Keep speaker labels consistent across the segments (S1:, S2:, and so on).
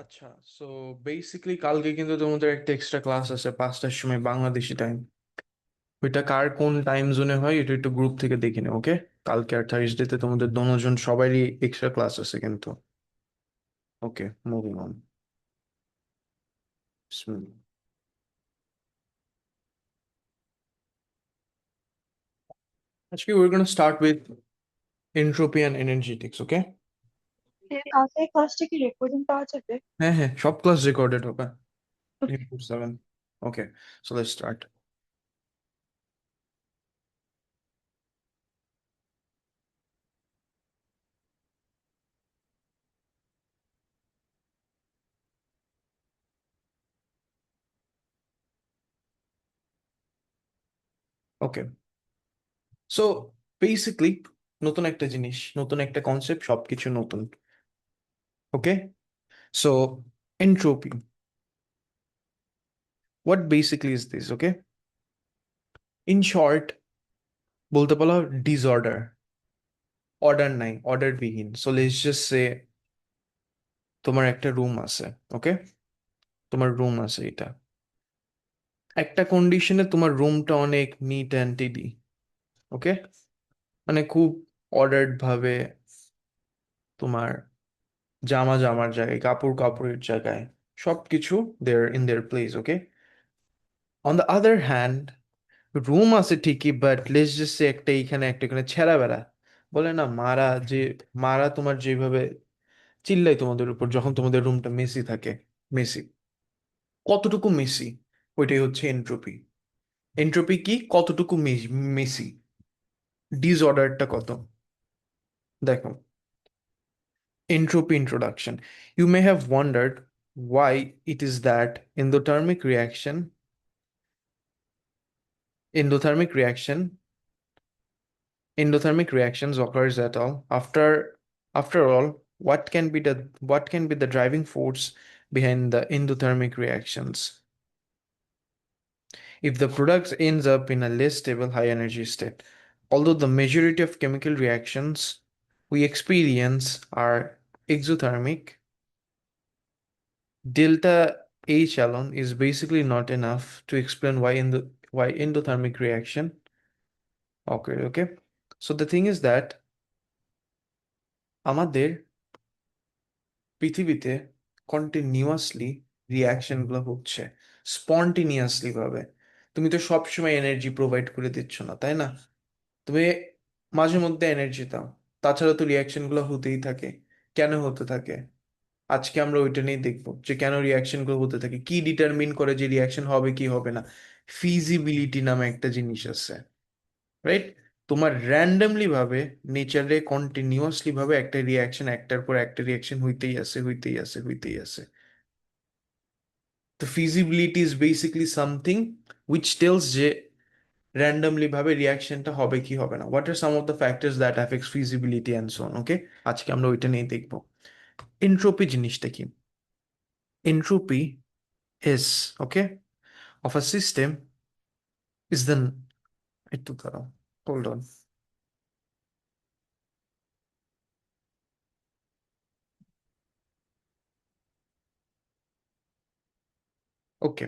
S1: আচ্ছা, so basically কালকে কিন্তু তোমাদের একটা এক্সট্রা ক্লাস আছে 5টার সময় বাংলাদেশি টাইম। ওইটা কার কোন টাইম জোনে হয় এটা একটু গ্রুপ থেকে দেখে নেও, ওকে? কালকে আর থার্সডেতে তোমাদের দোনোজন সবারই এক্সট্রা ক্লাস আছে কিন্তু। ওকে, মুভিং অন। আজকে we're gonna start with entropy and energetics, okay?
S2: কালকে ক্লাসটা কি রেকর্ডিং পাওয়া যাবে?
S1: হ্যাঁ হ্যাঁ, সব ক্লাস রেকর্ডেড হবে। 24/7. Okay, so let's start. Okay, so basically নতুন একটা জিনিস, নতুন একটা কনসেপ্ট, সবকিছু নতুন। Okay, so entropy, what basically is this? Okay, in short বলতে পারো ডিসঅর্ডার। অর্ডার নাই, অর্ডার বিহীন। সো লেটস জাস্ট সে তোমার একটা রুম আছে, ওকে? তোমার রুম আছে, এটা একটা কন্ডিশনে তোমার রুমটা অনেক নিট অ্যান্ড টিডি, ওকে? মানে খুব অর্ডার্ড ভাবে তোমার জামা জামার জায়গায়, কাপড় কাপড়ের জায়গায়, সবকিছু their in their place, okay? On the other hand room আছে ঠিকই, বাট লেটস জাস্ট সে একটা এখানে একটা এখানে ছেঁড়া বেড়া, বলে না মারা, যে মারা তোমার যেভাবে চিল্লাই তোমাদের উপর যখন তোমাদের রুমটা মেসি থাকে, মেসি, কতটুকু মেসি, ওইটাই হচ্ছে এন্ট্রপি। এন্ট্রপি কি, কতটুকু মেসি, ডিসঅর্ডারটা কত। দেখো, entropy introduction. You may have wondered why it is that endothermic reaction, endothermic reactions occurs at all. After all, what can be the driving force behind the endothermic reactions? If the product ends up in a less stable high energy state, although the majority of chemical reactions we experience are exothermic, delta H alone is basically not enough to explain why endothermic reaction occurred. Okay, so the thing is that আমাদের পৃথিবীতে continuously reaction গুলো হচ্ছে স্পন্টিনিয়াসলি ভাবে। তুমি তো সবসময় energy provide করে দিচ্ছ না, তাই না? তুমি মাঝে মধ্যে এনার্জি দাও, তাছাড়া তো রিয়াকশন গুলো হতেই থাকে। কেন হতে থাকে? আজকে আমরা ওইটা নিয়ে দেখবো যে কেন রিয়াকশন গুলো হতে থাকে, কি ডিটারমিন করে যে রিয়াকশন হবে কি হবে না। ফিজিবিলিটি নামে একটা জিনিস আছে, রাইট? তোমার র্যান্ডমলি ভাবে নেচারে কন্টিনিউয়াসলি ভাবে একটা রিয়াকশন, একটার পর একটা রিয়াকশন হইতেই আছে, হইতেই আছে, হইতেই আছে। তো feasibility is basically something which tells যে র্যান্ডমলি ভাবে রিয়াকশনটা হবে কি হবে না। What are some of the factors that affects feasibility and so on, okay? আজকে আমরা ওইটা নিয়ে দেখবো। এন্ট্রপি জিনিসটা কি? Entropy is, okay, of a system is the একটু দাঁড়াও, হোল্ড অন। ওকে,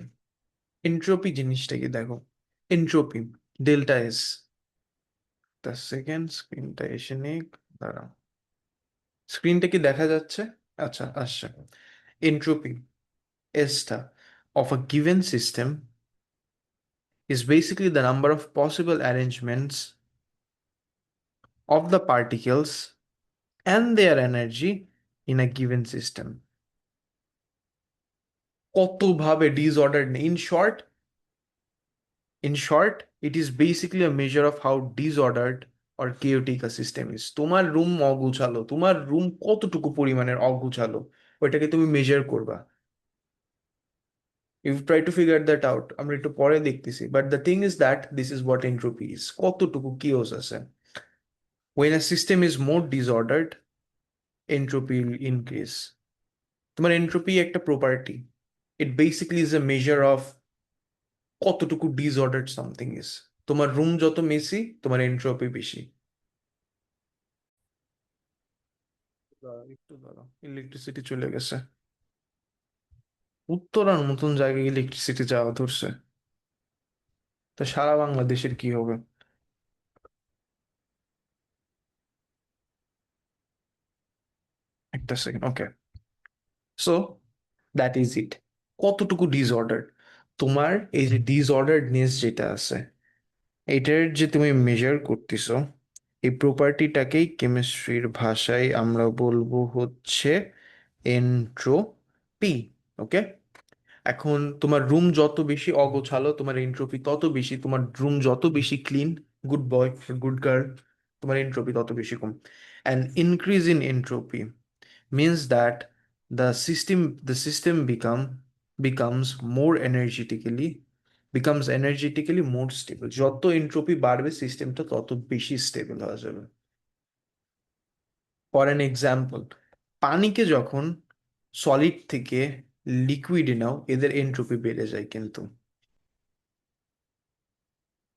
S1: এন্ট্রপি জিনিসটা কি দেখো, entropy delta S, the second স্ক্রিনটা এসে নিক, দাঁড়াও। স্ক্রিনটা কি দেখা যাচ্ছে? আচ্ছা, আসছে। এন্ট্রপি এসটা of a given system is basically the number of possible arrangements of the particles and their energy in a given system. কত ভাবে ডিসঅর্ডার নেই, in short, it is basically a measure of how disordered or chaotic a system is. তোমার room অগুছালো, তোমার room কতটুকু পরিমাণের অগুছালো, ওইটাকে তুমি measure করবা। You try to figure that out, আমরা একটু পরে দেখতেছি, but the thing is that this is what entropy is, কতটুকু কিওস আছে। When a system is more disordered, entropy will increase. তোমার এন্ট্রপি একটা property, it basically is a measure of কতটুকু ডিসঅর্ডার্ড something is. তোমার রুম যত Messi, তোমার entropy বেশি। একটু দাঁড়াও, ইলেকট্রিসিটি চলে গেছে। উত্তরার মতন জায়গায় ইলেকট্রিসিটি যাওয়া ধরছে, তা সারা বাংলাদেশের কি হবে? একটা second, okay. So that is it. কতটুকু ডিসঅর্ডার তোমার, এই যে ডিসঅর্ডারনেস যেটা আছে, এটার যে তুমি মেজার করতেছো, এই প্রপার্টিটাকেই কেমিস্ট্রির ভাষায় আমরা বলবো হচ্ছে এন্ট্রোপি। ওকে। এখন তোমার রুম যত বেশি অগোছালো, তোমার এন্ট্রোপি তত বেশি। তোমার রুম যত বেশি clean, good boy, good girl, তোমার এন্ট্রোপি তত বেশি কম। And increase in entropy means that the system becomes more energetically more stable. যত এন্ট্রোপি বাড়বে সিস্টেমটা তত বেশি স্টেবল হয়ে যাবে। ফর অ্যান এক্সাম্পল, পানিকে যখন সলিড থেকে লিকুইডে নাও, এদের এন্ট্রোপি বেড়ে যায় কিন্তু।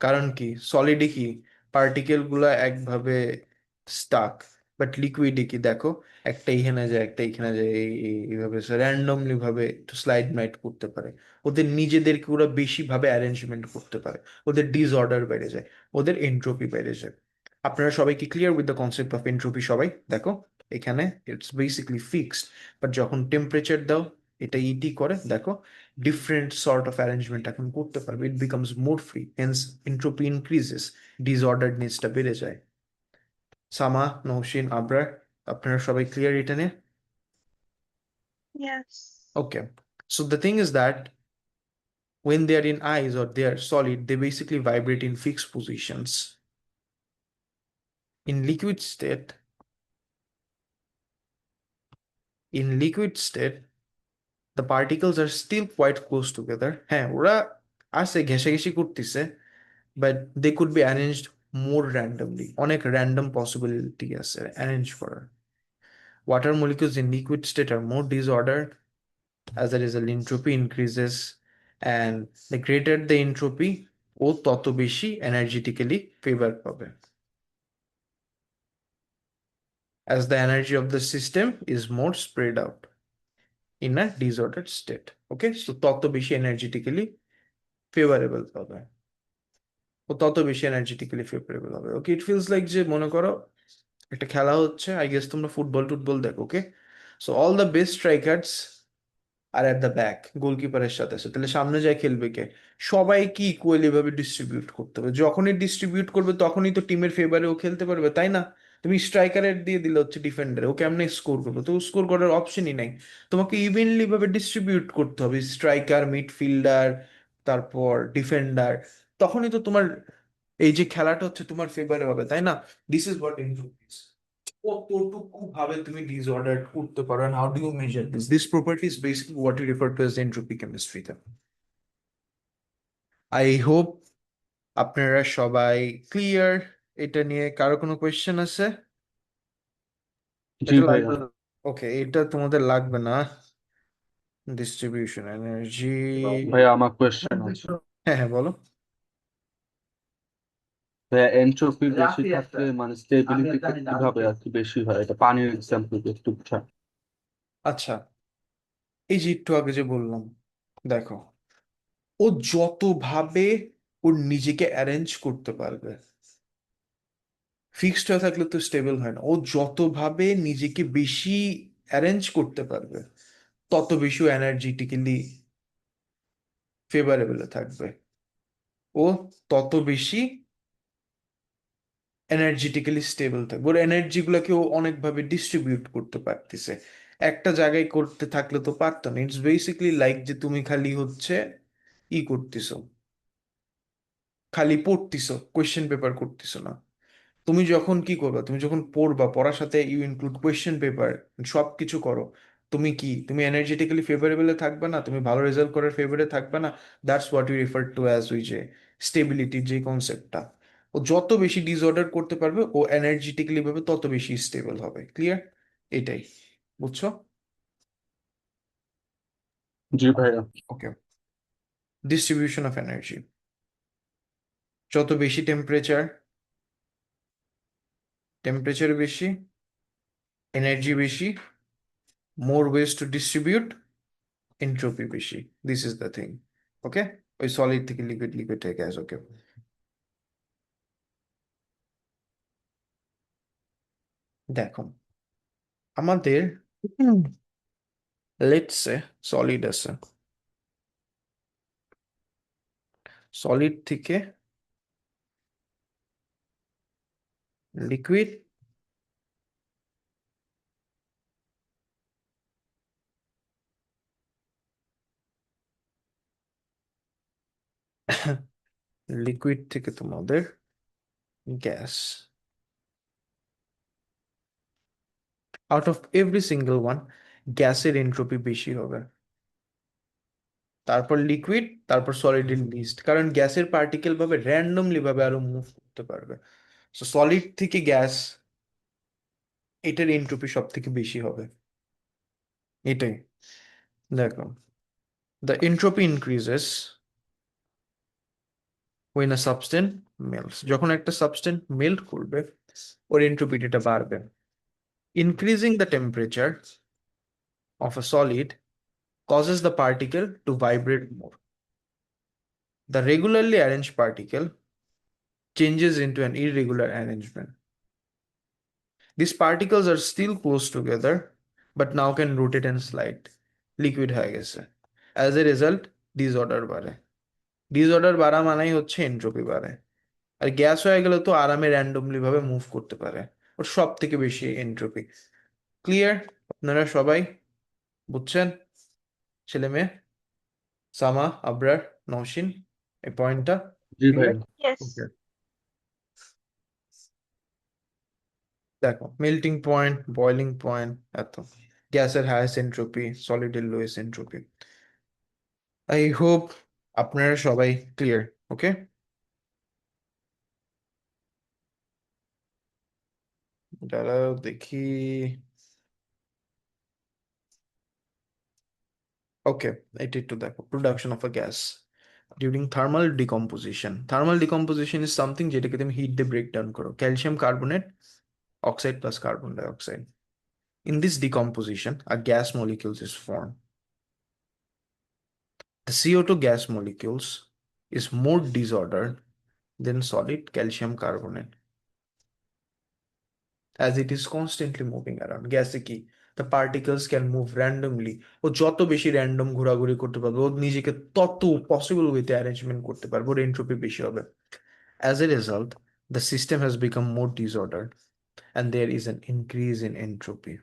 S1: কারণ কি, সলিডে কি পার্টিকেল গুলা একভাবে স্টাক, বাট লিকুইডে কি দেখো, একটা এখানে যায় একটা এখানে যায়, এইভাবে র্যান্ডমলি ভাবে একটু স্লাইড মাইট করতে পারে। ওদের নিজেদেরকে ওরা বেশি ভাবে অ্যারেঞ্জমেন্ট করতে পারে, ওদের ডিসঅর্ডার বেড়ে যায়, ওদের এন্ট্রোপি বেড়ে যায়। আপনারা সবাই কি clear with the concept of এন্ট্রোপি? সবাই দেখো, এখানে ইটস বেসিকলি ফিক্সড, বাট যখন টেম্পারেচার দাও, এটা ইটি করে দেখো, different sort of arrangement এখন করতে পারবে, it becomes more free, hence entropy increases, disorderedness টা বেড়ে যায়। সামা, নৌশিন, আবরার, আপনারা সবাই ক্লিয়ার এটা নিয়ে?
S2: Yes.
S1: Okay, so the thing is that when they are in ice or they are solid, they basically vibrate in fixed positions. In liquid state, in liquid state, the particles are still quite close together. হ্যাঁ, ওরা আছে ঘেঁষাঘেঁষি করতেছে, but they could be arranged more randomly. অনেক random possibility আছে arrange করার। Water molecules in liquid state are more disordered. As a result, entropy increases, and the greater the entropy, ও তত বেশি energetically favor পাবে, as the energy of the system is more spread out in a disordered state. Okay, so তত বেশি energetically favorable পাবে, ও তত বেশি energetically favorable হবে। ওকে, it feels like যে মনে করো একটা খেলা হচ্ছে, আই গেস তোমরা ফুটবল টুটবল দেখো। Okay, so all the best strikers are at the back, গোলকিপারের সাথে আছে, তাহলে সামনে যায় খেলবে কে? সবাই কি ইকুয়ালি ভাবে ডিস্ট্রিবিউট করতে হবে, যখনই ডিস্ট্রিবিউট করবে তখনই তো টিমের ফেভারে ও খেলতে পারবে, তাই না? তুমি স্ট্রাইকারের দিয়ে দিলে হচ্ছে ডিফেন্ডার, ও কেমনে স্কোর করবে? তো স্কোর করার অপশনই নাই। তোমাকে ইভেনলি ভাবে ডিস্ট্রিবিউট করতে হবে, স্ট্রাইকার, মিডফিল্ডার, তারপর ডিফেন্ডার, তখনই তো তোমার এই যে খেলাটা হচ্ছে তোমার ফেভারে হবে, তাই না? দিস ইজ হোয়াট ইনফ্লুয়েন্স, কতটুকু ভাবে তুমি ডিসঅর্ডার করতে পারো, and how do you measure this property is basically what you refer to as entropy chemistry তে। আই হোপ আপনারা সবাই ক্লিয়ার এটা নিয়ে। কারো কোনো কোয়েশ্চেন আছে?
S3: জি
S1: এটা
S3: ভাইয়া।
S1: লাগবে? ওকে, এটা তোমাদের লাগবে না। Distribution energy.
S3: ভাইয়া আমার কোয়েশ্চেন আছে।
S1: হ্যাঁ হ্যাঁ, বলো।
S3: ভাইয়া এনট্রপি বেশি থাকলে মানে স্টেবিলিটি কিভাবে আর কি বেশি হয়, এটা পানির এক্সাম্পল একটু বুঝান।
S1: আচ্ছা, এই যে একটু আগে যে বললাম, দেখো, ও যত ভাবে ওর নিজেকে অ্যারেঞ্জ করতে পারবে, ফিক্সড হয়ে থাকলে তো স্টেবল হয় না, ও যতভাবে নিজেকে বেশি অ্যারেঞ্জ করতে পারবে তত বেশি এনার্জিটিক্যালি ফেভারেবল থাকবে, ও তত বেশি এনার্জিটিক্যালি স্টেবল থাকবে, ওর এনার্জি গুলাকে ও অনেকভাবে ডিস্ট্রিবিউট করতে পারতেছে। একটা জায়গায় করতে থাকলে তো পারতো না। ইটস বেসিকলি লাইক যে তুমি খালি হচ্ছে ই করতেছো, খালি পড়তেছো, কোয়েশ্চেন পেপার করতেছো না। তুমি যখন কি করবা, তুমি যখন পড়বা, পড়ার সাথে ইউ ইনক্লুড কোয়েশ্চেন পেপার, সব কিছু করো, তুমি কি, তুমি এনার্জেটিক্যালি ফেভারেবলে থাকবে না? তুমি ভালো রেজাল্ট করার ফেভারে থাকবে না? That's what you refer to as ওই যে স্টেবিলিটির যে কনসেপ্টটা। ও যত বেশি ডিসঅর্ডার করতে পারবে, ও এনার্জেটিক্যালি ভাবে তত বেশি স্টেবল হবে। ক্লিয়ার? এটাই, বুঝছো?
S3: জি ভাইয়া।
S1: ওকে, ডিস্ট্রিবিউশন অফ এনার্জি, যত বেশি টেম্পারেচার, টেম্পারেচার বেশি, এনার্জি বেশি, more ways to distribute, entropy বেশি। This is the thing. Okay, ওই সলিড থেকে লিকুইড, লিকুইড থেকে গ্যাস। ওকে, দেখো আমাদের লেটস সে সলিড আছে, সলিড থেকে লিকুইড, লিকুইড থেকে তোমাদের gas. Out of every single one গ্যাসের এন্ট্রপি বেশি হবে, তারপর লিকুইড, তারপর সলিড ইন লিস্ট, কারণ গ্যাসের পার্টিকেল ভাবে র্যান্ডমলি ভাবে আরো মুভ করতে পারবে। সো সলিড থেকে গ্যাস, এটার এন্ট্রপি সব থেকে বেশি হবে। এটাই দেখো, the entropy increases when a substance melts, যখন একটা সাবস্টেন্স মেল্ট করবে ওর এন্ট্রপিটা বাড়বে। Increasing the temperature of a solid causes the particle to vibrate more. The regularly arranged particle changes into an irregular arrangement. These particles are still close together but now can rotate and slide. Liquid হয়ে গেছে। As a result, disorder বাড়ে। Disorder বাড়া মানেই হচ্ছে entropy বাড়ে। আর gas হয়ে গেলে তো আরামে র্যান্ডমলি ভাবে মুভ করতে পারে, ওর সব থেকে বেশি এন্ট্রপি। ক্লিয়ার? আপনারা সবাই বুঝছেন? ছেলে মেয়ে, সামা, আবরার, নওশিন, এই পয়েন্টটা
S3: জি ভাই।
S1: ক্লিয়ার?
S2: Yes.
S1: ওকে, দেখো মেল্টিং পয়েন্ট, বয়লিং পয়েন্ট, এত গ্যাসের হাইয়েস্ট এন্ট্রপি, সলিডের লোয়েস্ট এন্ট্রপি। আই হোপ আপনারা সবাই ক্লিয়ার। ওকে, দাঁড়াও দেখি। ওকে, এটা একটু দেখো, production of a gas during thermal decomposition. Thermal decomposition is something যেটাকে তুমি হিট দিয়ে ব্রেক ডাউন করো, calcium carbonate, oxide plus carbon dioxide. In this decomposition, a gas molecules is formed. The CO2 gas molecules is more disordered than solid calcium carbonate as it is constantly moving around. গ্যাসে কি, the particles can move randomly. ও যত বেশি random ঘোরাঘুরি করতে পারবে, ও নিজেকে তত possible ওয়েতে অ্যারেঞ্জমেন্ট করতে পারবে, ওর এন্ট্রপি বেশি হবে। As a result, the system has become more disordered and there is an increase in entropy.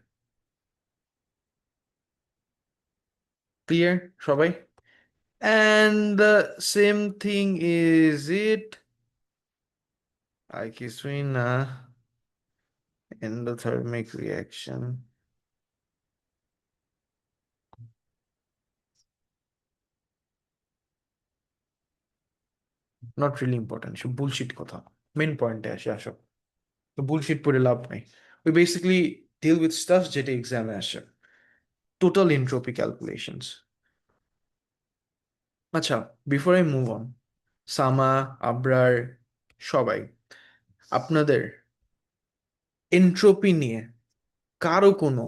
S1: Clear, সবাই? And the same thing is it কিছুই না, endothermic reaction, not really important, সব bullshit কথা। Main পয়েন্টে আসে, আসো। তো বুলশিট পড়ে লাভ নাই। We basically deal with stuff যেটা এক্সামে আসে, total entropy calculations. আচ্ছা, বিফোর আই মুভ অন, সামা, আবরার, সবাই আপনাদের এন্ট্রপি নিয়ে কারো কোনো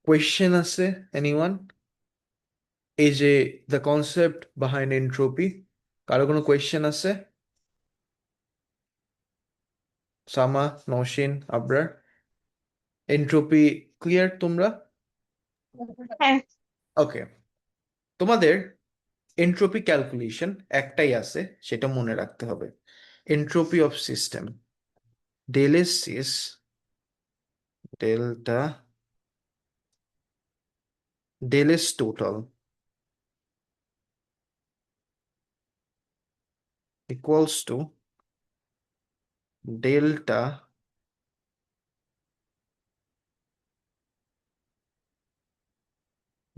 S1: কোয়েশ্চেন আছে? এনিওয়ান? এই যে দ্য কনসেপ্ট বিহাইন্ড এন্ট্রপি, কারো কোনো কোয়েশ্চেন আছে? সামা, নওশিন, আবরার, এন্ট্রপি ক্লিয়ার তোমরা?
S2: হ্যাঁ।
S1: ওকে, তোমাদের এন্ট্রপি ক্যালকুলেশন একটাই আছে, সেটা মনে রাখতে হবে। Entropy of system, del S is delta del S total equals to delta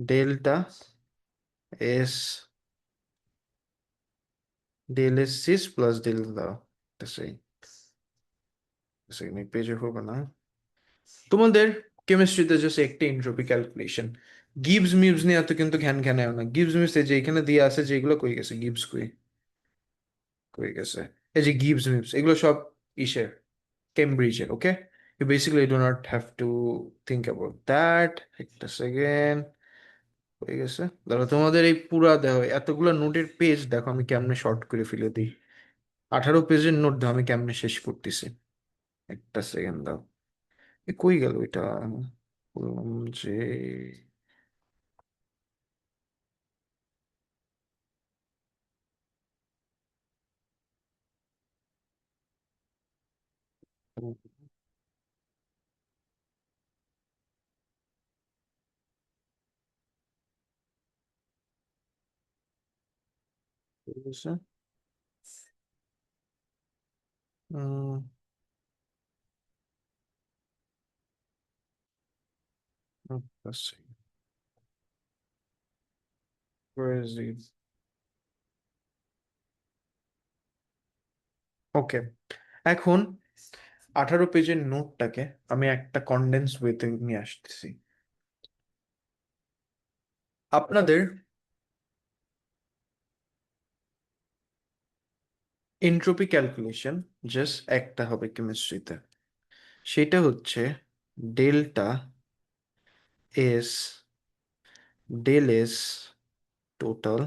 S1: delta s del s sys plus delta, সেই সেকেন্ড পেজে হবে না। তোমাদের কেমিস্ট্রিতে জাস্ট একটা এন্ট্রপি ক্যালকুলেশন, গিবস মিবস নিয়ে এত কিন্তু ঘ্যান ঘ্যানে না। গিবস মিবস এই যে এখানে দিয়ে আছে যেগুলো, কই গেছে গিবস, কই কই গেছে, এই যে গিবস মিবস, এগুলো সব ইসের, কেমব্রিজের। ওকে, you basically do not have to think about that. একটা সেকেন্ড, হয়ে গেছে। ধরো তোমাদের এই পুরা দেখো এতগুলো নোটের পেজ দেখো আমি কেমনে শর্ট করে ফেলে দিই। 18 পেজের নোট দাও আমি কেমনে শেষ করতেছি। একটা সেকেন্ড দাও। কই গেল এটা? বললাম যে হয়ে গেছে। উম, একটা second, where is it? ওকে, এখন 18 পেজের নোটটাকে আমি একটা কন্ডেন্স ওয়েতে নিয়ে আসতেছি। আপনাদের এন্ট্রপি ক্যালকুলেশন জাস্ট একটা হবে কেমিস্ট্রিতে, সেটা হচ্ছে delta S, del S total,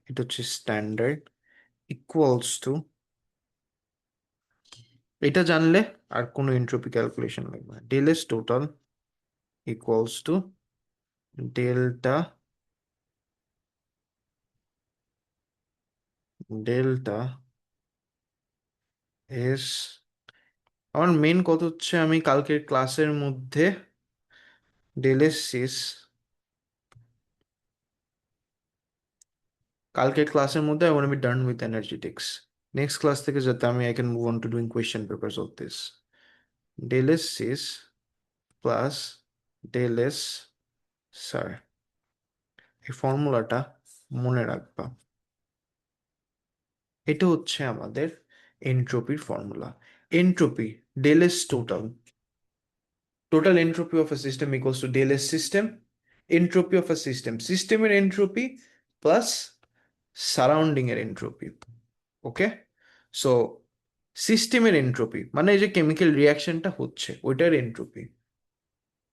S1: এটা হচ্ছে স্ট্যান্ডার্ড, ইকুয়ালস টু, এটা জানলে আর কোনো এন্ট্রপি ক্যালকুলেশন লাগবে না, del S total equals to delta delta S. আমার মেন কথা হচ্ছে আমি কালকের ক্লাসের মধ্যে ডেল এস সিস, কালকের ক্লাসের মধ্যে I want to be done with energetics. Next class থেকে যাতে আমি I can move on to doing question papers of this. Del S sys plus del S sir, এই ফর্মুলাটা মনে রাখবা। এটা হচ্ছে আমাদের এন্ট্রপির formula. Entropy del S total, total entropy of a system equals to del S system, entropy of a system, সিস্টেমের entropy plus surrounding এর এন্ট্রপি। ওকে, সো সিস্টেমের এন্ট্রপি মানে এই যে কেমিক্যাল রিয়াকশনটা হচ্ছে ওইটার এন্ট্রপি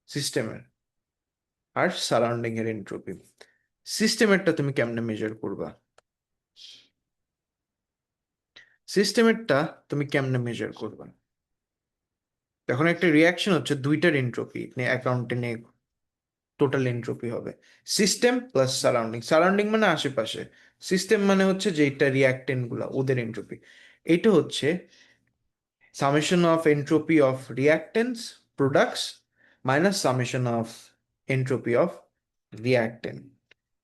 S1: সিস্টেমের, আর সারাউন্ডিং এর এন্ট্রপি। সিস্টেমেরটা তুমি কেমনে মেজার করবা? সিস্টেমেরটা তুমি কেমনে মেজার করবা? এখন একটা রিয়াকশন হচ্ছে দুইটার এন্ট্রপি অ্যাকাউন্টে নিয়ে টোটাল এন্ট্রপি হবে সিস্টেম প্লাস সারাউন্ডিং, সারাউন্ডিং মানে আশেপাশে, সিস্টেম মানে হচ্ছে যেটা রিয়াক্টেন্ট গুলা ওদের এন্ট্রপি। এটা হচ্ছে summation of entropy of reactants products minus summation of entropy of reactant,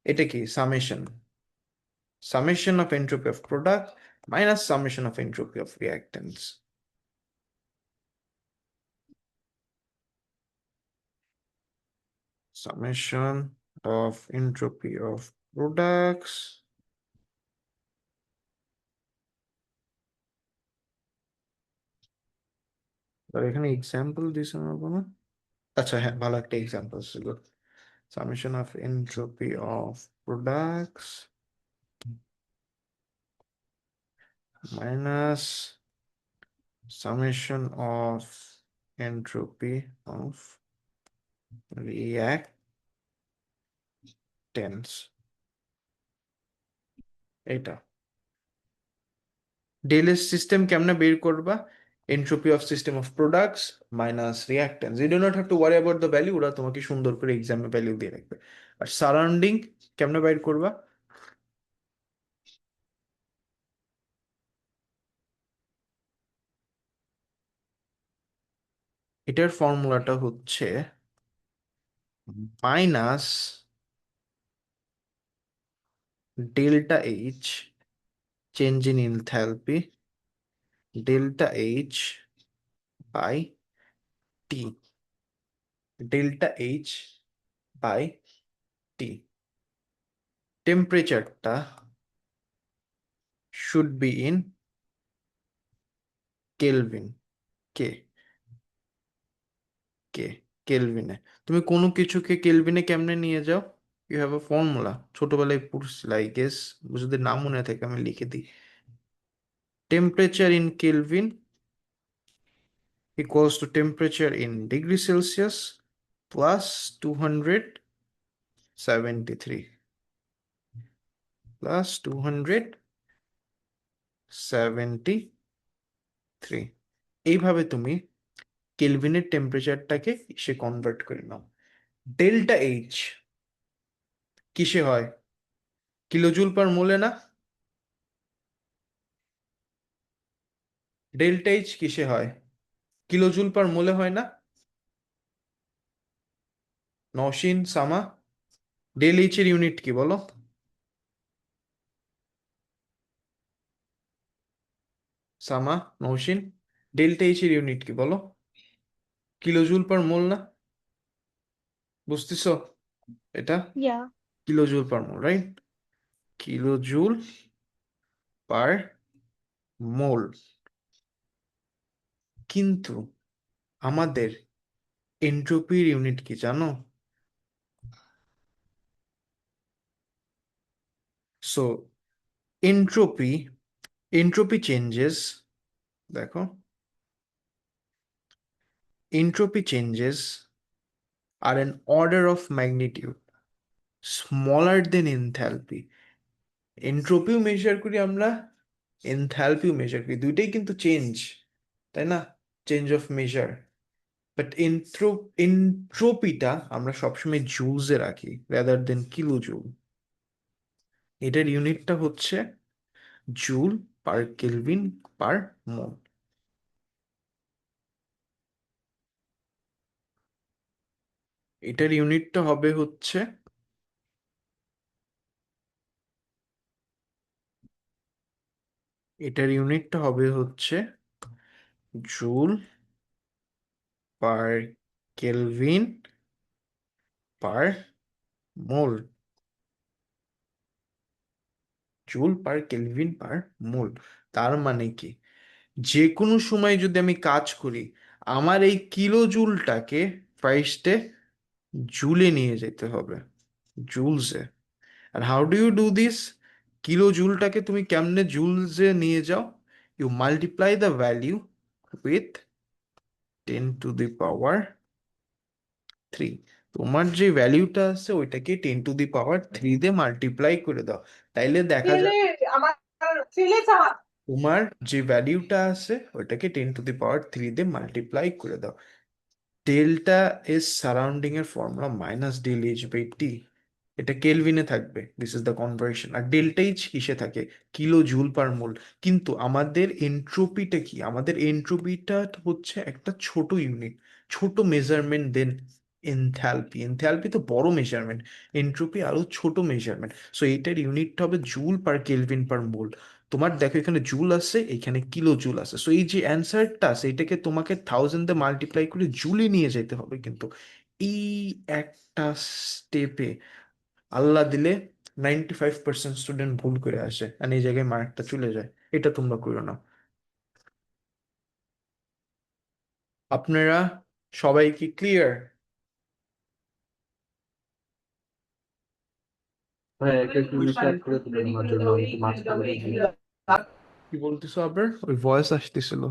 S1: এটা কি summation of entropy of product minus summation of entropy of reactants। summation of entropy of products আর এখানে এক্সাম্পল দিছে না কোনো? আচ্ছা হ্যাঁ, ভালো একটা এক্সাম্পল ছিল, summation of entropy of products minus summation of entropy of reactants। এটা ডেলের সিস্টেম কেমনে বের করবা? Entropy of system of products minus reactants, you do not have to worry about the value, ওরা তোমাকে সুন্দর করে এক্সামে ভ্যালু দিয়ে রাখবে। আর সারাউন্ডিং কেমনে বের করবা? এটার ফর্মুলাটা হচ্ছে minus delta H change in enthalpy delta H by T, delta H by T. টেম্পারেচারটা should be in kelvin, K K কেলভিনে। তুমি কোনো কিছুকে কেলভিনে কেমনে নিয়ে যাও? ইউ হ্যাভ আ ফর্মুলা, ছোটবেলায় পড়ছি আই গেস, যদি নাম মনে থাকে আমি লিখে দিই। Temperature in kelvin equals to temperature in degree Celsius plus 273 plus 273। এইভাবে তুমি কেলভিনের টেম্পারেচারটাকে সে কনভার্ট করে নাও। ডেল্টা এইচ কিসে হয়? কিলোজুল পার মোলে না? ডেল্টা এইচ কিসে হয়? কিলোজুল পার মোলে হয় না? নওশিন, সামা, ডেল এইচ এর ইউনিট কি বলো? সামা, নওশিন, ডেল্টা এইচ এর ইউনিট কি বলো? কিলোজুল পার মোল না? বুঝতেছো এটা?
S2: Yeah.
S1: Kilojoule per mole, right? Kilojoule per mole. কিন্তু আমাদের এন্ট্রপির ইউনিট কি জানো? সো এন্ট্রপি, এন্ট্রপি চেঞ্জেস, দেখো, entropy changes are an order of magnitude smaller than enthalpy। এন্ট্রপিও মেজার করি আমরা, এনথালপিও মেজার করি, দুইটাই কিন্তু চেঞ্জ, তাই না? Change of measure. বাট এন্ট্রপিটা আমরা সবসময় জুলসে রাখি রাদার দেন কিলো জুল। এটার ইউনিটটা হচ্ছে জুল পার কেলভিন পার মোল। এটার ইউনিটটা হবে হচ্ছে জুল পার কেলভিন পার মোল। জুল পার কেলভিন পার মোল। তার মানে কি, যে কোনো সময় যদি আমি কাজ করি, আমার এই কিলো জুলটাকে ফার্স্টে জুলে নিয়ে যেতে হবে, জুলসে। আর how do you do this? Kilo জুলটাকে তুমি কেমনে জুলসে নিয়ে যাও? You multiply the value with 10⁻³ তোমার যে ভ্যালিউটা আছে ওইটাকে 10⁻³ দিয়ে মাল্টিপ্লাই করে দাও। তাইলে দেখা
S4: ছেলে
S1: যাবে
S4: আমার ছেলে চাওয়া
S1: তোমার যে ভ্যালিউটা আছে ওইটাকে 10⁻³ দিয়ে মাল্টিপ্লাই করে দাও। ডেল্টা এস সারাউন্ডিং এর formula minus del H by T, এটা কেলভিনে থাকবে, দিস ইজ দ্য কনভার্সন। আর ডেল্টা এইচ কিসে থাকে? Kilo joule per mole. কিন্তু আমাদের এন্ট্রপিটা কি? আমাদের এন্ট্রপিটা হচ্ছে একটা ছোট ইউনিট, ছোট মেজারমেন্ট দেন এনথ্যালপি। এনথ্যালপি তো বড় মেজারমেন্ট, এন্ট্রপি আরো ছোট মেজারমেন্ট। সো এইটার ইউনিটটা হবে জুল পার কেলভিন পার মোল। তোমার দেখো এখানে জুল আছে, এখানে কিলো জুল আছে, সো এই যে অ্যান্সারটা আছে এটাকে তোমাকে 1000 দিয়ে মাল্টিপ্লাই করে জুলে নিয়ে যেতে হবে। কিন্তু এই একটা স্টেপে আল্লাহ দিলে 95% স্টুডেন্ট ভুল করে আসে আর এই জায়গায় মার্কটা চলে যায়। এটা তোমরা করো না। আপনারা সবাই কি ক্লিয়ার?
S3: ভাই একটা একটু রিচার্জ করে দিবেন আমার জন্য, আমি তো মাঝখানে বুঝি।
S1: কি বলতেছো আবার? ওই ভয়েস আসতেছিল।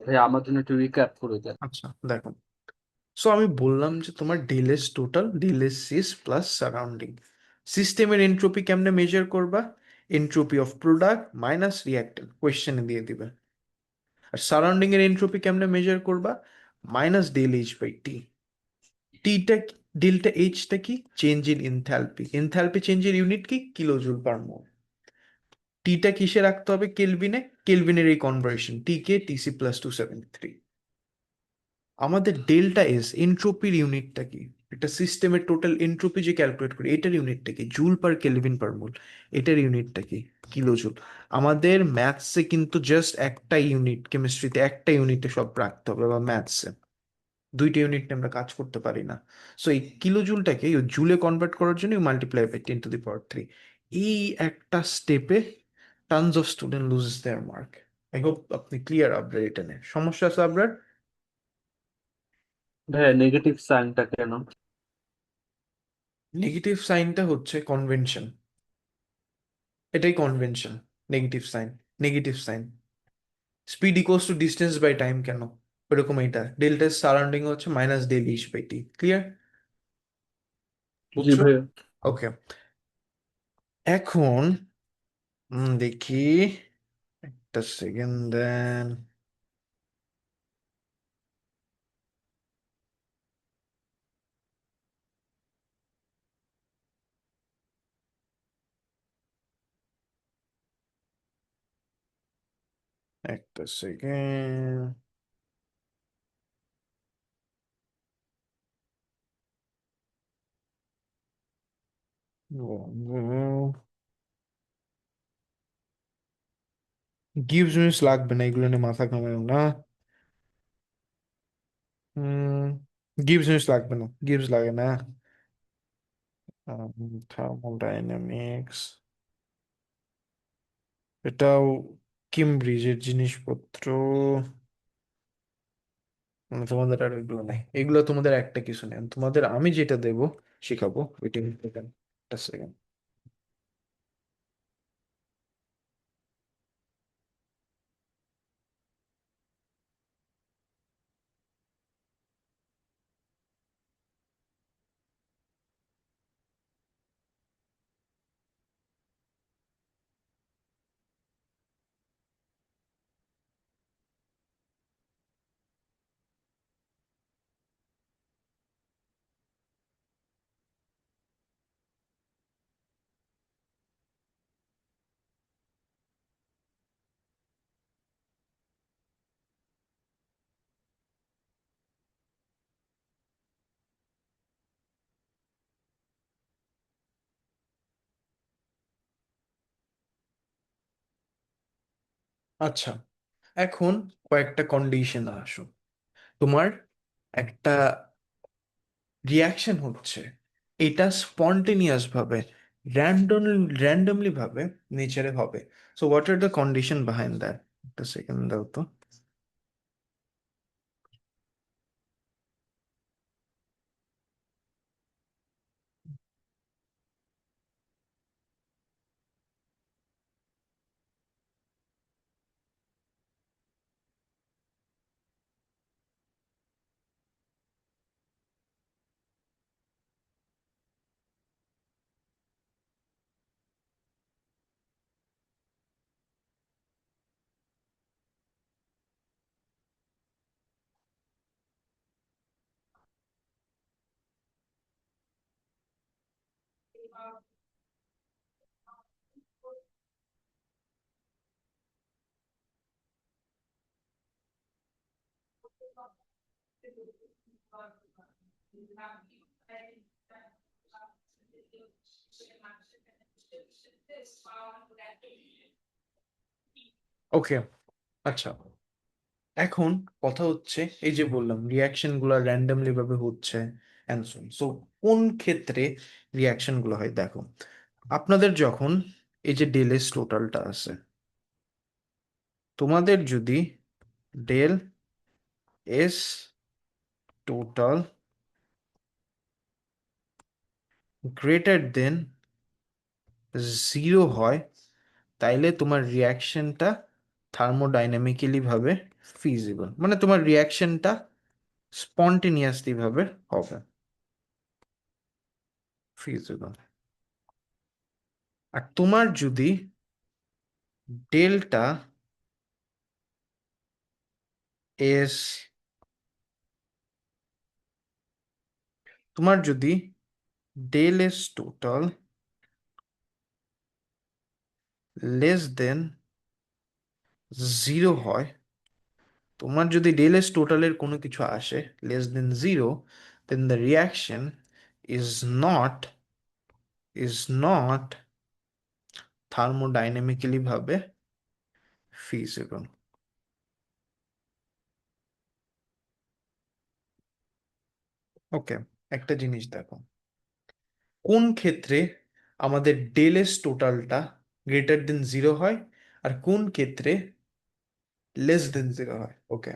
S3: ভাই আমার জন্য একটু রিক্যাপ করে দেন।
S1: আচ্ছা দেখো, সো আমি বললাম যে তোমার del S total, del S sys plus surrounding. সিস্টেমের এন্ট্রপি কেমনে মেজার করবা? Entropy of product minus reactant, কোয়েশ্চেনে দিয়ে দিবে। আর সারাউন্ডিং এর এন্ট্রপি কেমনে মেজার করবা? Minus del H by T. টিটা, ডেল্টা এইচটা কি? Change in enthalpy. এনথ্যালপি চেঞ্জের ইউনিট কি? Kilo joule per mole. টিটা কিসে রাখতে হবে? কেলভিনে। কেলভিনের এই conversion T K TC plus 273। আমাদের ডেল্টা এস এন্ট্রপির ইউনিটটা কি? একটা সিস্টেমের টোটাল এন্ট্রপি যে ক্যালকুলেট করি এটার ইউনিটটা কি? জুল পার কেলভিন পার মোল। এটার ইউনিটটা কি? Kilo joule. আমাদের ম্যাথসে কিন্তু জাস্ট একটা ইউনিট, কেমিস্ট্রিতে একটা ইউনিটে সব রাখতে হবে, বা ম্যাথসে দুইটা ইউনিট নিয়ে আমরা কাজ করতে পারি না। সো এই কিলো জুলটাকে জুলে কনভার্ট করার জন্য মাল্টিপ্লাই বাই 10⁻³। এই একটা স্টেপে tons of student loses their mark. I hope আপনি ক্লিয়ার আবরার। এটা নিয়ে সমস্যা আছে আবরার?
S3: ভাই নেগেটিভ সাইনটা কেন?
S1: নেগেটিভ সাইনটা হচ্ছে কনভেনশন, এটাই convention. Negative sign, negative sign. Speed equals to distance by time কেন? ওরকম এটা ডেল্টা সারাউন্ডিং হচ্ছে minus del H by T. Clear?
S3: জি
S1: বুঝছো?
S3: ভাইয়া।
S1: ওকে, এখন দেখি একটা সেকেন্ড দেন। একটা সেকেন্ড। গিভস মিস লাগবে না, এগুলো নিয়ে মাথা ঘামানো না। গিভস মিস লাগবে না, গিভস লাগে না। থার্মোডাইনামিক্স, এটাও কেমব্রিজের জিনিসপত্র। তোমাদের আর এগুলো নাই, এগুলো তোমাদের একটা কিছু নেই। তোমাদের আমি যেটা দেবো শিখাবো, ওইটা একটা সেকেন্ড। আচ্ছা, এখন কয়েকটা কন্ডিশন আসো। তোমার একটা রিয়াকশন হচ্ছে, এটা স্পন্টেনিয়াস ভাবে, র্যান্ডমলি ভাবে নেচারে হবে। So what are the condition behind that? একটা সেকেন্ড দাও তো। ওকে, আচ্ছা, এখন কথা হচ্ছে, এই যে বললাম রিয়াকশন গুলো র্যান্ডমলি ভাবে হচ্ছে অ্যান্ড সো কোন ক্ষেত্রে রিয়াকশন গুলো হয় দেখো। আপনাদের যখন এই যে ডেল এস টোটালটা আছে, তোমাদের যদি del S total greater than zero হয়, তাইলে তোমার রিয়াকশনটা থার্মোডাইনামিক্যালি ভাবে ফিজিবল, মানে তোমার রিয়াকশনটা স্পন্টেনিয়াসলি ভাবে হবে ফিজিবল। আর তোমার যদি ডেল্টা এস, তোমার যদি del S total less than zero হয়, তোমার যদি ডেল এস টোটালের কোনো কিছু আসে less than zero, then the reaction is not is not thermodynamically ভাবে ফিজিবল। ওকে, একটা জিনিস দেখো, কোন ক্ষেত্রে আমাদের ডেল এস টোটালটা গ্রেটার দেন জিরো হয় আর কোন ক্ষেত্রে লেস দেন জিরো হয়। ওকে,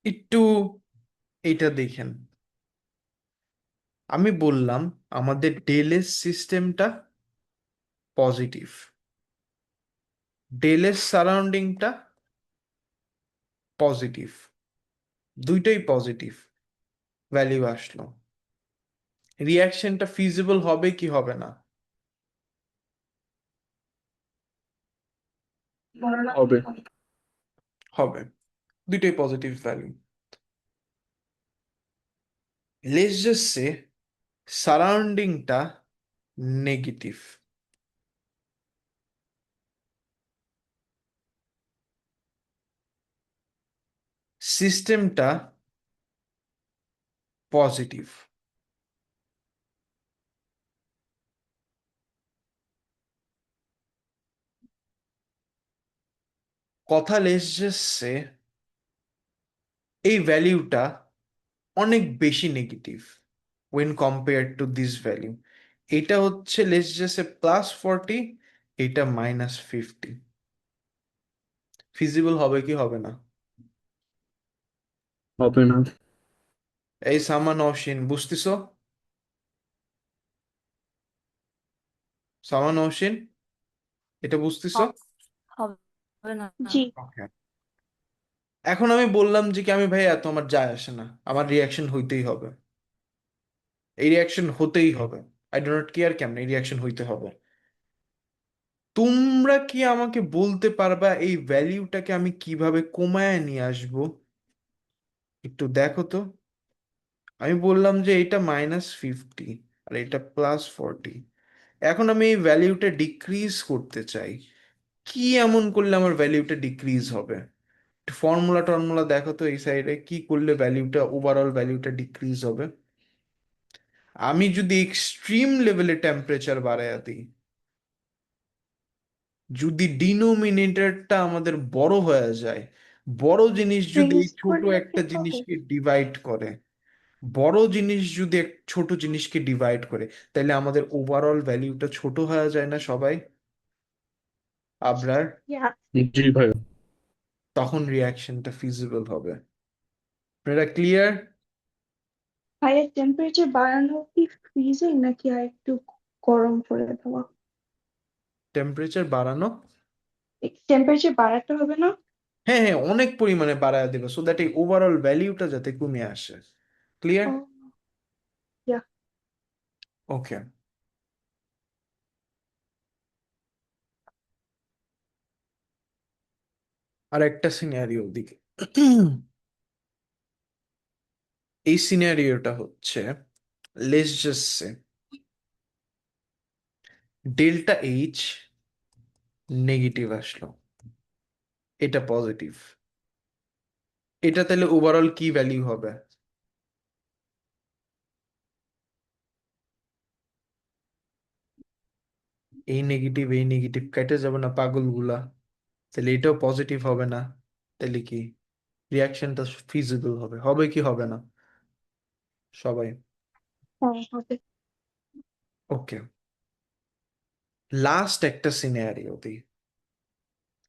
S1: একটু এইটা দেখেন। আমি বললাম আমাদের ডেল এস সিস্টেমটা পজিটিভ, ডেল এস সারাউন্ডিংটা পজিটিভ, দুইটাই পজিটিভ ভ্যালিউ আসলো। রিয়াকশনটা ফিজিবল হবে কি হবে না?
S3: হবে।
S1: হবে, দুইটাই positive value. Let's just say সারাউন্ডিংটা নেগেটিভ, সিস্টেমটা পজিটিভ। কথা লেটস জাস্ট সে এই ভ্যালিউটা অনেক বেশি negative when compared to this value। এটা হচ্ছে লেটস জাস্ট সে +40, এটা -50। ফিজিবল হবে কি হবে না?
S3: হবে না।
S1: এই সামান অসীন বুঝতেছো? সামান অসীন, এটা বুঝতেছো?
S5: হবে না।
S2: জি।
S1: Okay. এখন আমি বললাম যে কি আমি ভাই এত আমার যায় আসে না, আমার রিয়াকশন হইতেই হবে, এই রিয়াকশন হতেই হবে। আই ডো নট কেয়ার কেমন, এই রিয়াকশন হইতে হবে। তোমরা কি আমাকে বলতে পারবা এই ভ্যালিউটাকে আমি কিভাবে কমায় নিয়ে আসবো? একটু দেখো তো। আমি বললাম যে এটা -50 আর এটা +40, এখন আমি এই ভ্যালিউটা ডিক্রিজ করতে চাই। কি এমন করলে আমার ভ্যালিউটা ডিক্রিজ হবে? ফর্মুলা টর্মুলা দেখো তো এই সাইডে, কি করলে ভ্যালিউটা, ওভারঅল ভ্যালিউটা ডিক্রিজ হবে? আমি যদি এক্সট্রিম লেভেলে টেম্পারেচার বাড়াইয়া দিই, যদি ডিনোমিনেটরটা আমাদের বড় হয়ে যায়, বড় জিনিস যদি এই
S2: ফ্রিজ
S1: ছোট
S2: করলে
S1: একটা
S2: কি হবে?
S1: জিনিসকে ডিভাইড করে, বড় জিনিস যদি এক ছোট জিনিসকে ডিভাইড করে, তাহলে আমাদের ওভারঅল ভ্যালিউটা ছোট হয়ে যায় না সবাই? আবরার,
S2: ইয়া।
S3: জি ভাই।
S1: তখন রিয়াকশনটা ফিজিবল হবে। এটা ক্লিয়ার?
S2: ভাইয়ের টেম্পারেচার বাড়ানো কি ফ্রিজিং নাকি আর একটু গরম করে দেওয়া?
S1: টেম্পারেচার বাড়ানো,
S2: টেম্পারেচার বাড়াতে হবে না?
S1: হ্যাঁ হ্যাঁ, অনেক পরিমাণে বাড়ায় দেবে, সো দ্যাট এই ওভারঅল ভ্যালিউটা যাতে কমে আসে। ক্লিয়ার?
S2: ও, ইয়া।
S1: ওকে। আর একটা সিনারিও দিকে। এই সিনারিওটা হচ্ছে, let's just say delta H negative আসলো, এটা পজিটিভ, এটা তাহলে ওভারঅল কি ভ্যালিউ হবে? এই নেগেটিভ কেটে যাবে না পাগলগুলা? তাহলে এটাও পজিটিভ হবে না? তাহলে কি রিয়াকশনটা ফিজিবল হবে, হবে কি হবে না সবাই?
S2: হ্যাঁ, হবে।
S1: ওকে, লাস্ট একটা সিনারিও দিই।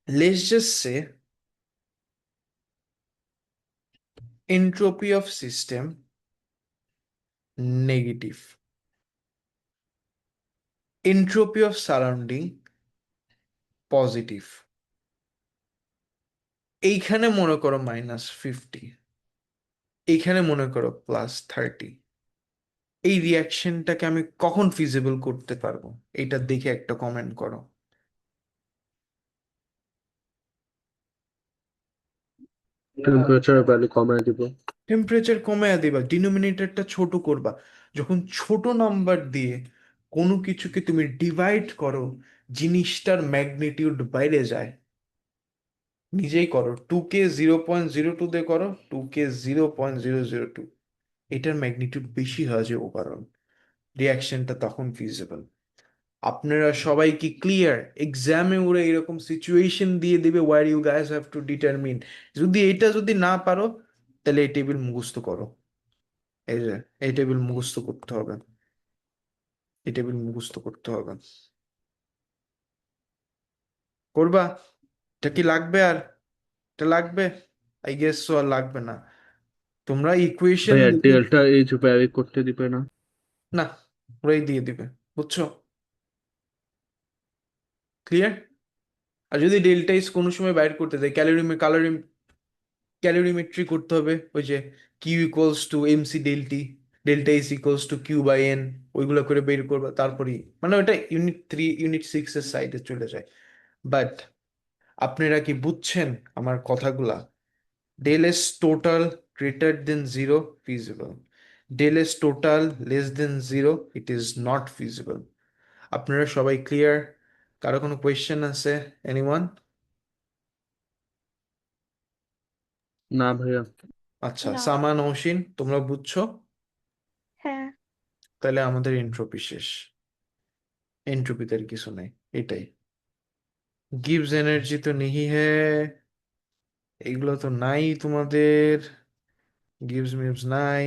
S1: Let's just say entropy of system negative, entropy of surrounding positive, এইখানে মনে করো -50, এইখানে মনে করো +30। এই রিয়াকশনটাকে আমি কখন ফিজিবল করতে পারবো? এটা দেখে একটা কমেন্ট করো।
S3: টেম্পারেচার ভ্যালু কমায় দিব।
S1: টেম্পারেচার কমায় দিবা, ডিনোমিনেটরটা ছোট করবা। যখন ছোট নাম্বার দিয়ে কোনো কিছুকে তুমি ডিভাইড করো, জিনিসটার ম্যাগনিটিউড বাইরে যায়। নিজেই করো, 2K 0.02 দিয়ে করো, 2K 0.002, এটার ম্যাগনিটিউড বেশি হয় যে ওভারঅল রিয়াকশনটা তখন ফিজিবল। আপনারা সবাই কি ক্লিয়ার? এক্সামে ওরা এরকম সিচুয়েশন দিয়ে দিবে, where you guys have to determine. যদি এটা যদি না পারো, তাহলে এই টেবিল মুখস্থ করো। এই যে এই টেবিল মুখস্থ করতে হবে, এই টেবিল মুখস্থ করতে হবে। করবা? এটা কি লাগবে আর? এটা লাগবে? আই গেস সো আর লাগবে না। তোমরা ইকুয়েশন
S3: ভাইয়া
S1: দেখে,
S3: ডেল্টা এইচ ভ্যারি করতে দিবে না?
S1: না, ওরাই দিয়ে দিবে, বুঝছো? ক্লিয়ার? আর যদি ডেল্টা ইস কোনো সময় বাইর করতে দেয়, ক্যালোরি, ক্যালোরিমেট্রি করতে হবে, ওই যে Q equals to MC delta T, delta is equals to Q by N, ওইগুলো করে বের করবা, তারপরেই মানে ওটা ইউনিট 3 ইউনিট 6 এর সাইডে চলে যায়। বাট আপনারা কি বুঝছেন আমার কথাগুলা? Del S total greater than 0 feasible. Del S total less than 0 it is not feasible. আপনারা সবাই ক্লিয়ার? কারো কোনো কোয়েশ্চেন আছে? এনিওয়ান?
S3: না ভাইয়া।
S1: আচ্ছা,
S5: না।
S1: সামান নৌশিন তোমরা বুঝছো?
S2: হ্যাঁ।
S1: তাহলে আমাদের এন্ট্রপি শেষ, এন্ট্রপিতে আর কিছু নেই, এটাই। গিভস এনার্জি তো নেহি হ্যায়, এগুলো তো নাই তোমাদের, গিভস মিভস নাই,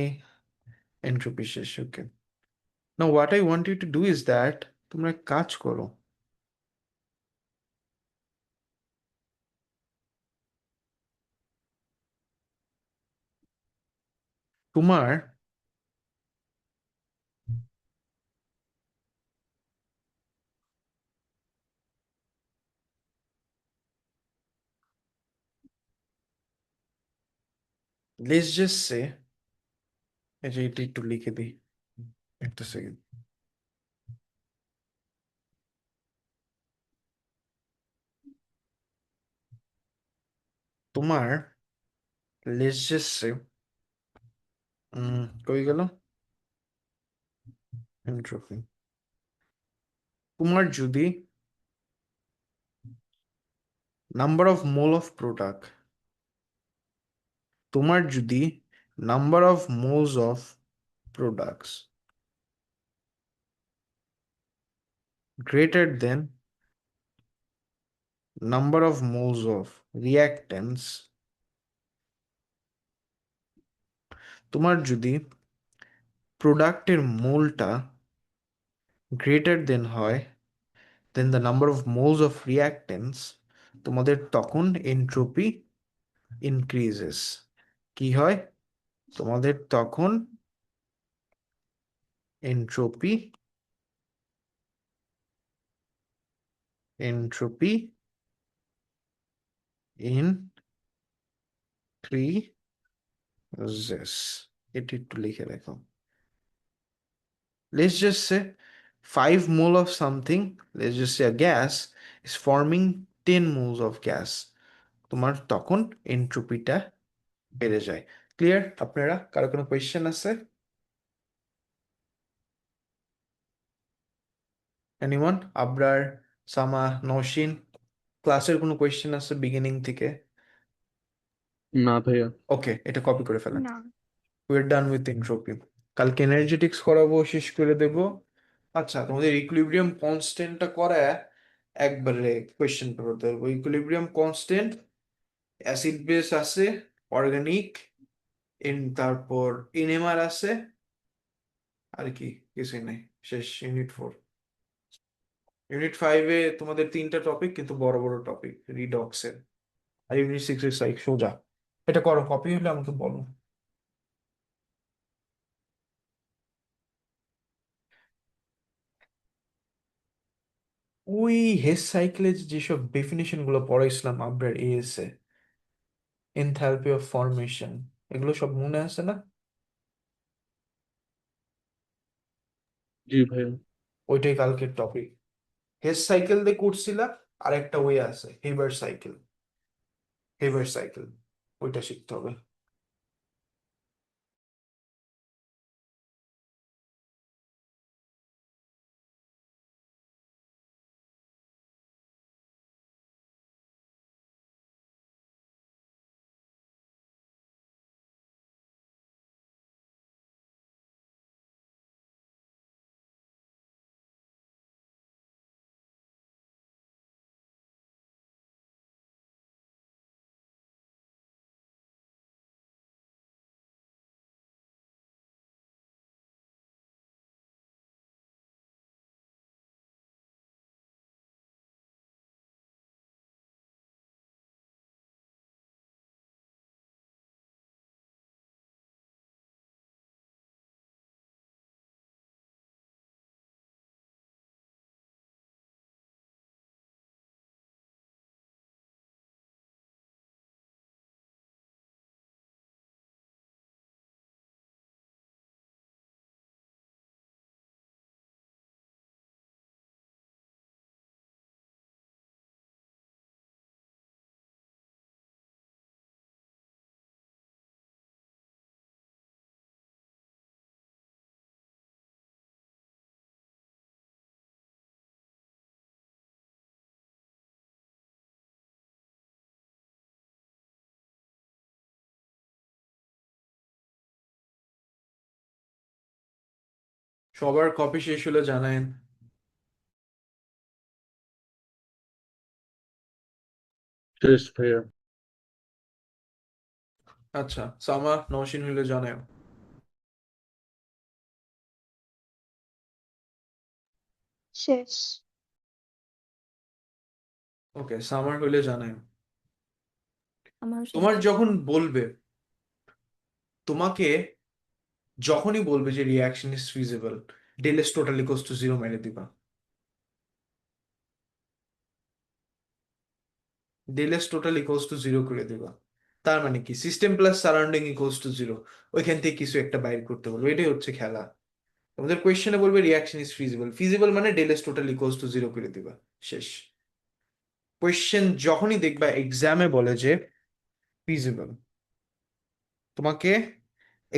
S1: এন্ট্রপি শেষ। Okay, now what I want you to do is that তোমরা এক কাজ করো, তোমার লেটস জাস্ট সে, এই যে এটা একটু লিখে দিই, একটা সেকেন্ড। তোমার লেটস জাস্ট সে, কই গেল এন্ট্রপি, তোমার যদি number of mole of product, তোমার যদি number of moles of products greater than number of moles of reactants, তোমার যদি প্রোডাক্টের মোলটা গ্রেটার দেন হয় then the number of moles of reactants, তোমাদের তখন এন্ট্রপি ইনক্রিজেস। কি হয়? তোমাদের তখন এন্ট্রপি এন্ট্রপি ইনক্রিজেস। এটি একটু লিখে রাখো। Let's just say 5 mole of something, let's just say a gas is forming 10 moles of gas, তোমার তখন এন্ট্রপিটা বেড়ে যায়। ক্লিয়ার? আপনারা কারো কোনো কোয়েশ্চেন আছে? এনিওয়ান? আবরার, সামা, নওশিন, ক্লাসের কোনো কোয়েশ্চেন আছে বিগিনিং থেকে?
S3: না ভাইয়া।
S1: ওকে, এটা কপি করে ফেলেন।
S2: না।
S1: We're done with entropy. কালকে এনার্জেটিক্স করাবো, শেষ করে দেব। আচ্ছা, তোমাদের ইকুইলিব্রিয়াম কনস্ট্যান্টটা করায় একবারে কোয়েশ্চেন পেপার দেবো। ইকুইলিব্রিয়াম কনস্ট্যান্ট, অ্যাসিড বেস আছে, অর্গানিক, তারপর এনএমআর আছে, আর কি কিছুই নাই, শেষ। ইউনিট 4, ইউনিট 5-এ তোমাদের 3টা টপিক, কিন্তু বড় বড় টপিক রিডক্সের। আর ইউনিট 6 এর সাইক সোজা। এটা করো, কপি হলে আমাকে বলো। ওই হেস সাইকেলের যেসব ডেফিনেশন গুলো পড়াইছিলাম আমরা এএসএ, এনথালপি অফ ফরমেশন, এগুলো সব মনে আছে না?
S3: জি ভাইয়া।
S1: ওইটাই কালকের টপিক। হেস সাইকেল দিয়ে করছিলা, আর একটা ওয়ে আছে হেবার সাইকেল, হেবার সাইকেল, ওইটা শিখতে হবে। সবার কপি শেষ হলে জানায়েন।
S3: শেষ ভাইয়া।
S1: আচ্ছা, সামা নওশিন হইলে জানাও।
S2: শেষ।
S1: ওকে, সামার হইলে জানাও।
S5: আমারও শেষ।
S1: তোমার যখন বলবে, তোমাকে যখনই বলবে যে reaction is feasible, del S total equals to zero মেরে দিবা। Del S total equals to zero করে দিবা। তার মানে কি, system plus surrounding equals to zero, ওইখান থেকে কিছু একটা বাইর করতে বলবো। এটাই হচ্ছে খেলা। তোমাদের কোয়েশ্চেনে বলবে রিয়াকশন ইজ ফিজিবল, ফিজিবল মানে del S total equals to zero করে দিবা, শেষ। কোয়েশ্চেন যখনই দেখবা এক্সামে বলে যে ফিজিবল, তোমাকে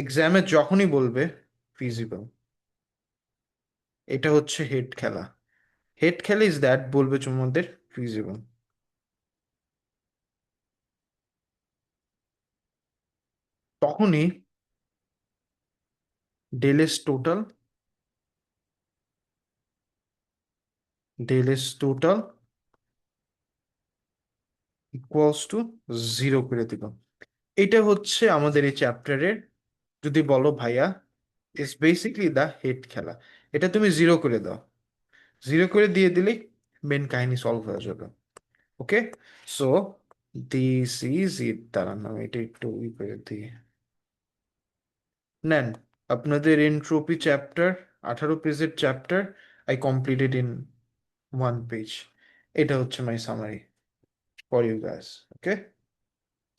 S1: এক্সামে যখনই বলবে ফিজিবল, এটা হচ্ছে হেড খেলা। হেড খেলা ইজ দ্যাট, বলবে তোমাদের ফিজিবল, তখনই del S total equals to zero করে দিব। এটা হচ্ছে আমাদের এই চ্যাপ্টারের, যদি বলো ভাইয়া, ইজ বেসিকলি দ্য হেড খেলা। এটা তুমি জিরো করে দাও, জিরো করে দিয়ে দিলেই মেন কাহিনী সলভ হয়ে যাবে। ওকে, সো দিস ইজ ইট। দাঁড়ান আমি এটা একটু করে দিই। নেন আপনাদের এনট্রপি চ্যাপ্টার, 18 পেজের chapter, I completed in 1 page. এটা হচ্ছে my summary for you guys. Okay,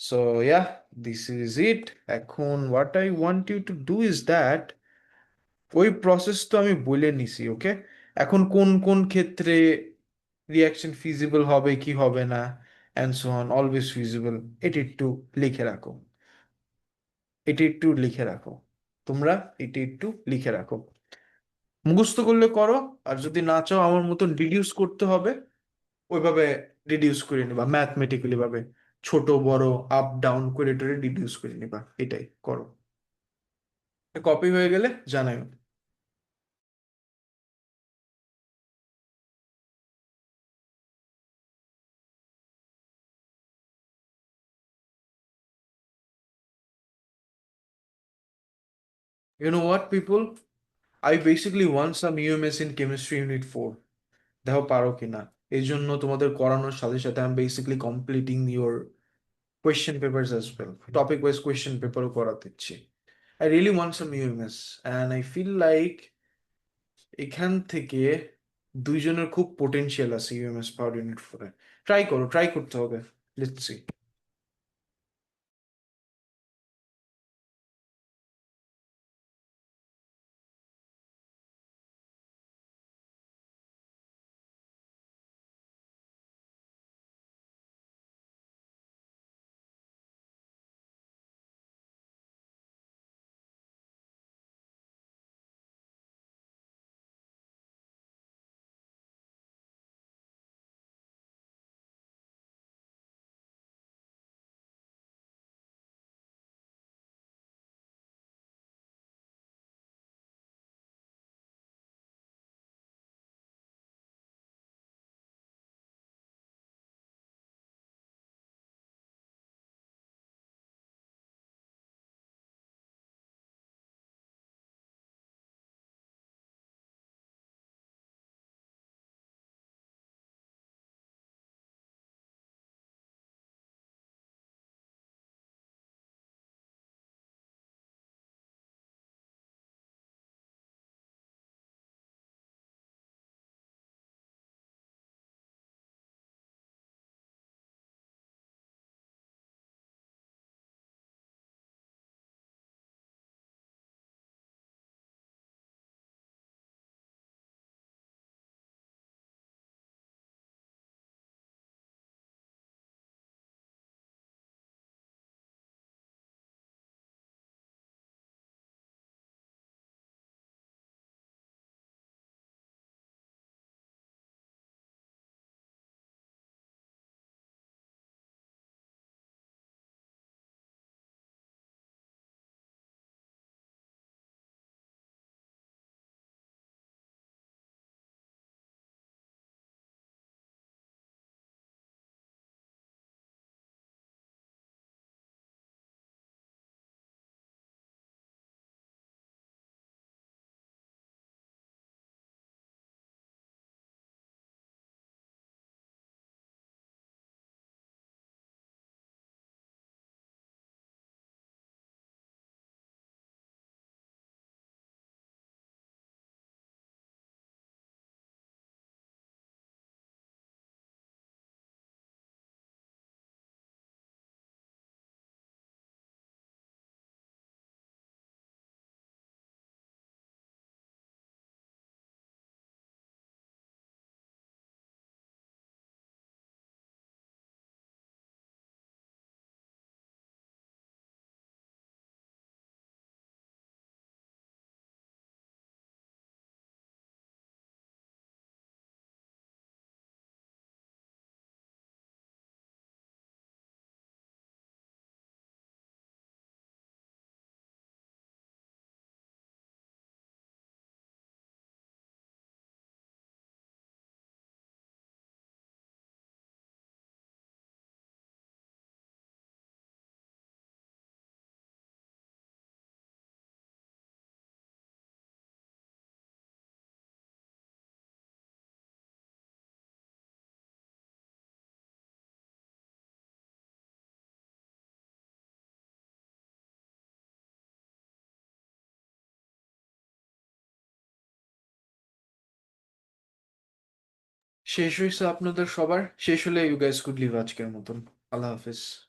S1: so yeah, this is it. এখন what I want you to do is that, ওই প্রসেস তো আমি বলে নিছি। ওকে, এখন কোন কোন ক্ষেত্রে রিয়াকশন ফিজিবল হবে কি হবে না, and so on, always feasible, এটি একটু লিখে রাখো। এটি একটু লিখে রাখো, তোমরা এটি একটু লিখে রাখো। মুখস্থ করলে করো, আর যদি না চাও আমার মতন ডিডিউস করতে হবে, ওইভাবে ডিডিউস করে নিবা, ম্যাথমেটিক্যালি ভাবে ছোট বড় আপ ডাউন করে টোরে ডিডিউস করে নিবা, এটাই করো। কপি হয়ে গেলে জানাই। You know what, people? I basically want some UMS in chemistry unit 4. দেখো পারো কিনা। এই জন্য তোমাদের করানোর সাথে সাথে আমি basically completing your question papers as well, topic wise question পেপারও করা দিচ্ছি। I really want some UMS, and I feel like এখান থেকে দুইজনের খুব পোটেনশিয়াল আছে ইউএমএস পাওয়ার ইউনিট 4-এ। ট্রাই করো, ট্রাই করতে হবে। Let's see. শেষ হয়েছে আপনাদের সবার? শেষ হলে ইউ গাইস কুড লিভ আজকের মতন। আল্লাহ হাফিজ।